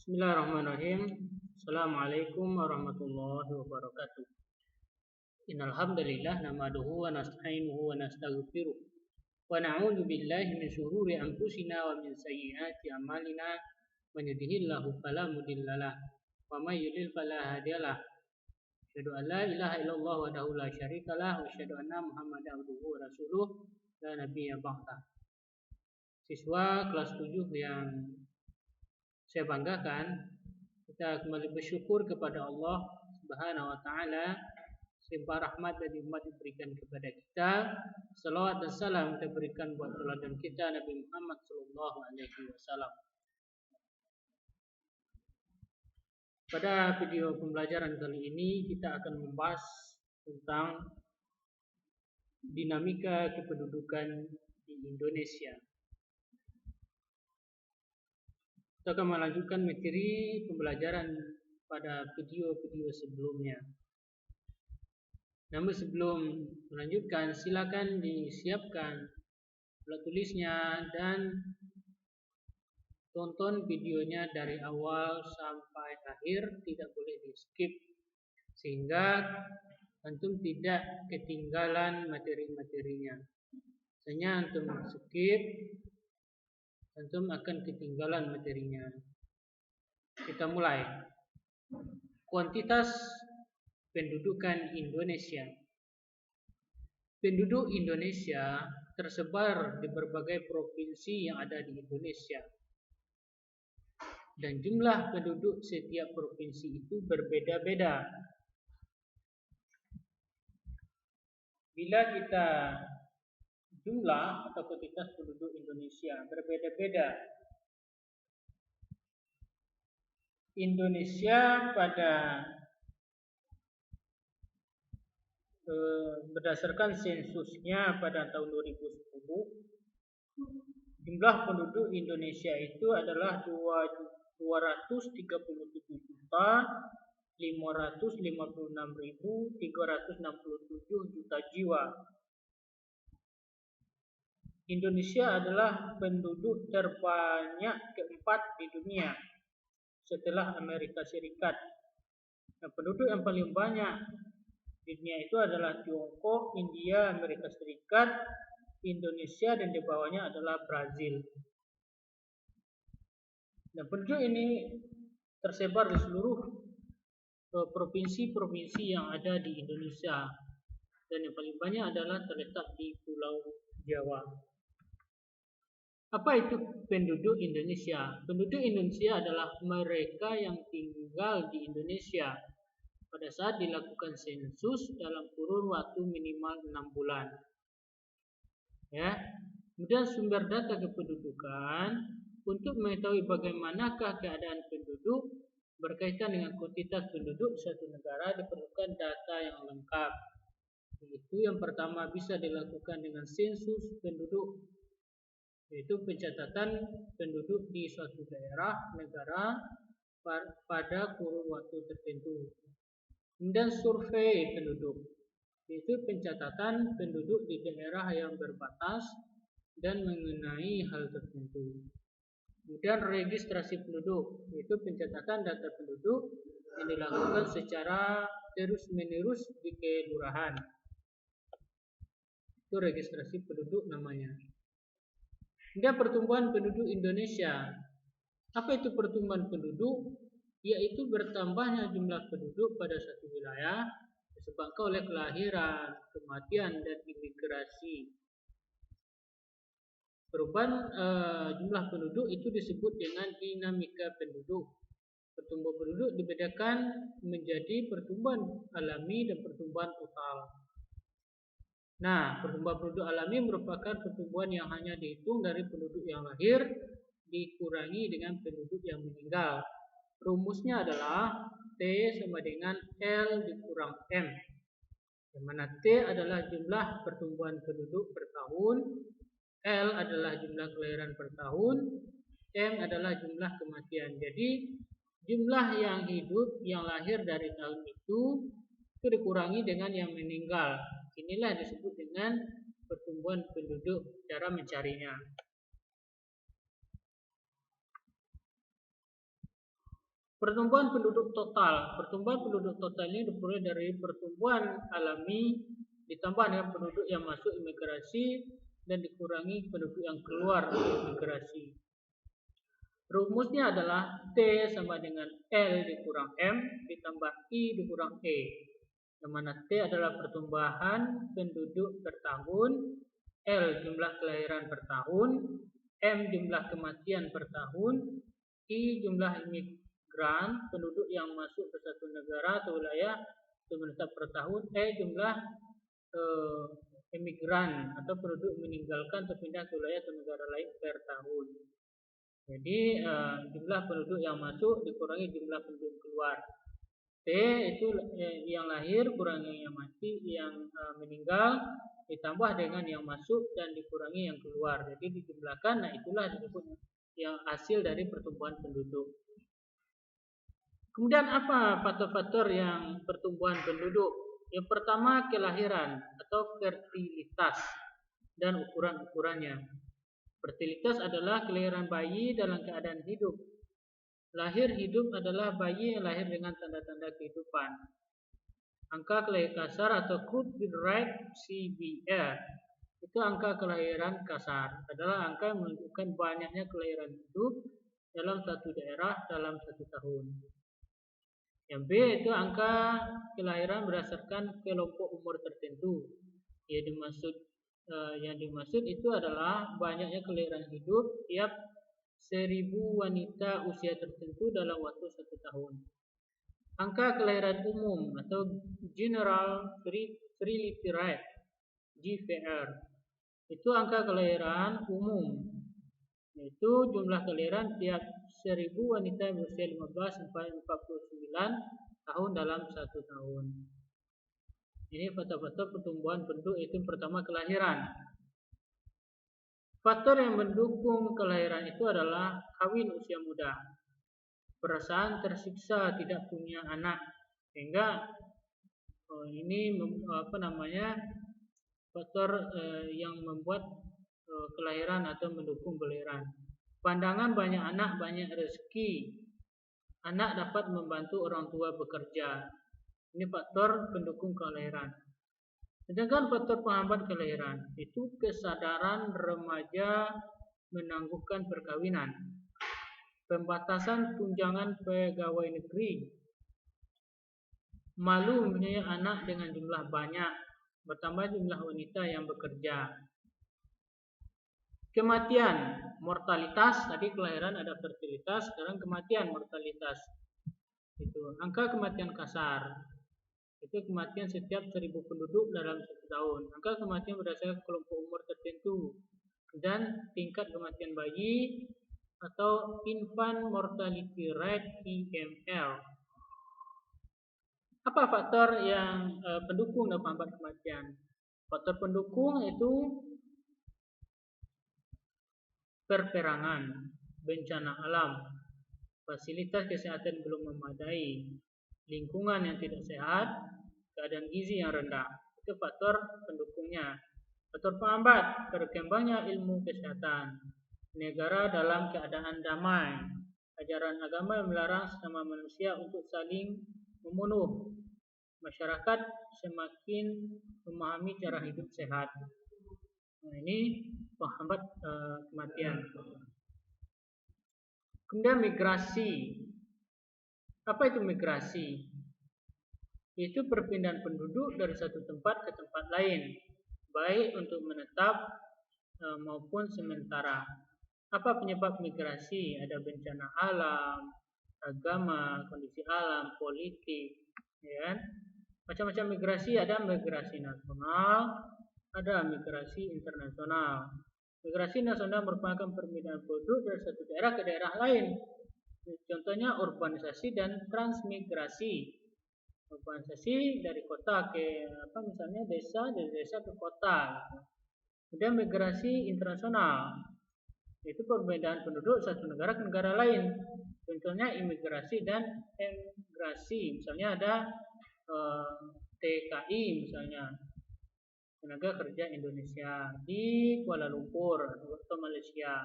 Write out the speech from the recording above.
Bismillahirrahmanirrahim. Assalamualaikum warahmatullahi wabarakatuh. Innal hamdalillah nahmaduhu wa nasta'inuhu wa nastaghfiruh wa na'udzu billahi min shururi anfusina wa min sayyiati a'malina. Man yahdihillahu fala mudhillalah wa may yudlil fala hadiyalah. Asyhadu an la ilaha illallah wahdahu la syarikalah wa asyhadu anna Muhammadan abduhu wa rasuluh la nabiyya ba'dah. Siswa kelas 7 yang saya banggakan, kita kembali bersyukur kepada Allah Subhanahu wa taala, limpah rahmat dan nikmat diberikan kepada kita. Salawat dan salam kita berikan buat teladan kita Nabi Muhammad sallallahu alaihi wasallam. Pada video pembelajaran kali ini kita akan membahas tentang dinamika kependudukan di Indonesia. Kita akan melanjutkan materi pembelajaran pada video-video sebelumnya. Namun sebelum melanjutkan, silakan disiapkan alat tulisnya dan tonton videonya dari awal sampai akhir, tidak boleh di skip sehingga antum tidak ketinggalan materi-materinya. Misalnya antum skip, antum akan ketinggalan materinya. Kita mulai. Kuantitas pendudukan Indonesia. Penduduk Indonesia tersebar di berbagai provinsi yang ada di Indonesia. Dan jumlah penduduk setiap provinsi itu berbeda-beda. Bila kita jumlah atau kuantitas penduduk Indonesia berbeda-beda. Indonesia pada berdasarkan sensusnya pada tahun 2010, jumlah penduduk Indonesia itu adalah 237.556.367 juta jiwa. Indonesia adalah penduduk terbanyak keempat di dunia setelah Amerika Serikat. Nah, penduduk yang paling banyak di dunia itu adalah Tiongkok, India, Amerika Serikat, Indonesia, dan di bawahnya adalah Brazil. Nah, penduduk ini tersebar di seluruh provinsi-provinsi yang ada di Indonesia, dan yang paling banyak adalah terletak di Pulau Jawa. Apa itu penduduk Indonesia? Penduduk Indonesia adalah mereka yang tinggal di Indonesia pada saat dilakukan sensus dalam kurun waktu minimal 6 bulan. Ya. Kemudian sumber data kependudukan untuk mengetahui bagaimanakah keadaan penduduk berkaitan dengan kuantitas penduduk suatu negara diperlukan data yang lengkap. Yaitu yang pertama bisa dilakukan dengan sensus penduduk, yaitu pencatatan penduduk di suatu daerah negara pada kurun waktu tertentu. Kemudian survei penduduk, yaitu pencatatan penduduk di daerah yang berbatas dan mengenai hal tertentu. Kemudian registrasi penduduk, yaitu pencatatan data penduduk yang dilakukan secara terus-menerus di kelurahan. Itu registrasi penduduk namanya. Kemudian pertumbuhan penduduk Indonesia. Apa itu pertumbuhan penduduk? Yaitu bertambahnya jumlah penduduk pada suatu wilayah disebabkan oleh kelahiran, kematian, dan imigrasi. Perubahan jumlah penduduk itu disebut dengan dinamika penduduk. Pertumbuhan penduduk dibedakan menjadi pertumbuhan alami dan pertumbuhan total. Nah, pertumbuhan penduduk alami merupakan pertumbuhan yang hanya dihitung dari penduduk yang lahir dikurangi dengan penduduk yang meninggal. Rumusnya adalah T sama dengan L dikurang M. Di mana T adalah jumlah pertumbuhan penduduk per tahun, L adalah jumlah kelahiran per tahun, M adalah jumlah kematian. Jadi jumlah yang hidup yang lahir dari tahun itu dikurangi dengan yang meninggal. Inilah disebut dengan pertumbuhan penduduk, cara mencarinya. Pertumbuhan penduduk total. Pertumbuhan penduduk total ini diperoleh dari pertumbuhan alami ditambah dengan penduduk yang masuk imigrasi dan dikurangi penduduk yang keluar imigrasi. Rumusnya adalah T sama dengan L dikurang M ditambah I dikurang E. Yang mana T adalah pertumbuhan penduduk per tahun, L jumlah kelahiran per tahun, M jumlah kematian per tahun, I jumlah imigran penduduk yang masuk ke satu negara atau wilayah atau menetap per tahun, E jumlah imigran atau penduduk meninggalkan atau pindah ke wilayah atau negara lain per tahun. Jadi jumlah penduduk yang masuk dikurangi jumlah penduduk keluar. T itu yang lahir kurangi yang mati, yang meninggal ditambah dengan yang masuk dan dikurangi yang keluar. Jadi dijumlahkan, nah itulah disebut yang hasil dari pertumbuhan penduduk. Kemudian apa faktor-faktor yang pertumbuhan penduduk? Yang pertama kelahiran atau fertilitas dan ukuran-ukurannya. Fertilitas adalah kelahiran bayi dalam keadaan hidup. Lahir hidup adalah bayi yang lahir dengan tanda-tanda kehidupan. Angka kelahiran kasar atau crude birth rate (CBR) itu angka kelahiran kasar, adalah angka yang menunjukkan banyaknya kelahiran hidup dalam satu daerah dalam satu tahun. Yang B itu angka kelahiran berdasarkan kelompok umur tertentu. Yang dimaksud itu adalah banyaknya kelahiran hidup tiap 1000 wanita usia tertentu dalam waktu 1 tahun. Angka kelahiran umum atau General Fertility Rate (GFR) itu angka kelahiran umum, yaitu jumlah kelahiran tiap 1000 wanita berusia 15 sampai 49 tahun dalam 1 tahun. Ini faktor-faktor pertumbuhan penduduk, itu pertama kelahiran. Faktor yang mendukung kelahiran itu adalah kawin usia muda, perasaan tersiksa tidak punya anak, sehingga ini faktor yang membuat kelahiran atau mendukung kelahiran. Pandangan banyak anak banyak rezeki, anak dapat membantu orang tua bekerja. Ini faktor pendukung kelahiran. Sedangkan faktor penghambat kelahiran itu kesadaran remaja menangguhkan perkawinan, pembatasan tunjangan pegawai negeri, malu mempunyai anak dengan jumlah banyak, bertambah jumlah wanita yang bekerja. Kematian, mortalitas, tadi kelahiran ada fertilitas, sekarang kematian, mortalitas. Itu angka kematian kasar. Itu kematian setiap 1000 penduduk dalam 1 tahun. Angka kematian berdasarkan kelompok umur tertentu dan tingkat kematian bayi atau infant mortality rate (IMR). Apa faktor yang pendukung dan penghambat kematian? Faktor pendukung itu perperangan, bencana alam, fasilitas kesehatan belum memadai, lingkungan yang tidak sehat, keadaan gizi yang rendah. Itu faktor pendukungnya. Faktor penghambat, berkembangnya ilmu kesehatan, negara dalam keadaan damai, ajaran agama yang melarang sesama manusia untuk saling membunuh, masyarakat semakin memahami cara hidup sehat. Nah, ini penghambat kematian. Kemudian migrasi. Apa itu migrasi? Itu perpindahan penduduk dari satu tempat ke tempat lain, baik untuk menetap maupun sementara. Apa penyebab migrasi? Ada bencana alam, agama, kondisi alam, politik, ya. Macam-macam migrasi, ada migrasi nasional, ada migrasi internasional. Migrasi nasional merupakan perpindahan penduduk dari satu daerah ke daerah lain. Contohnya urbanisasi dan transmigrasi. Urbanisasi dari kota ke misalnya desa, dari desa ke kota. Kemudian migrasi internasional, itu perbedaan penduduk satu negara ke negara lain. Contohnya imigrasi dan emigrasi. Misalnya ada TKI misalnya, tenaga kerja Indonesia di Kuala Lumpur atau Malaysia.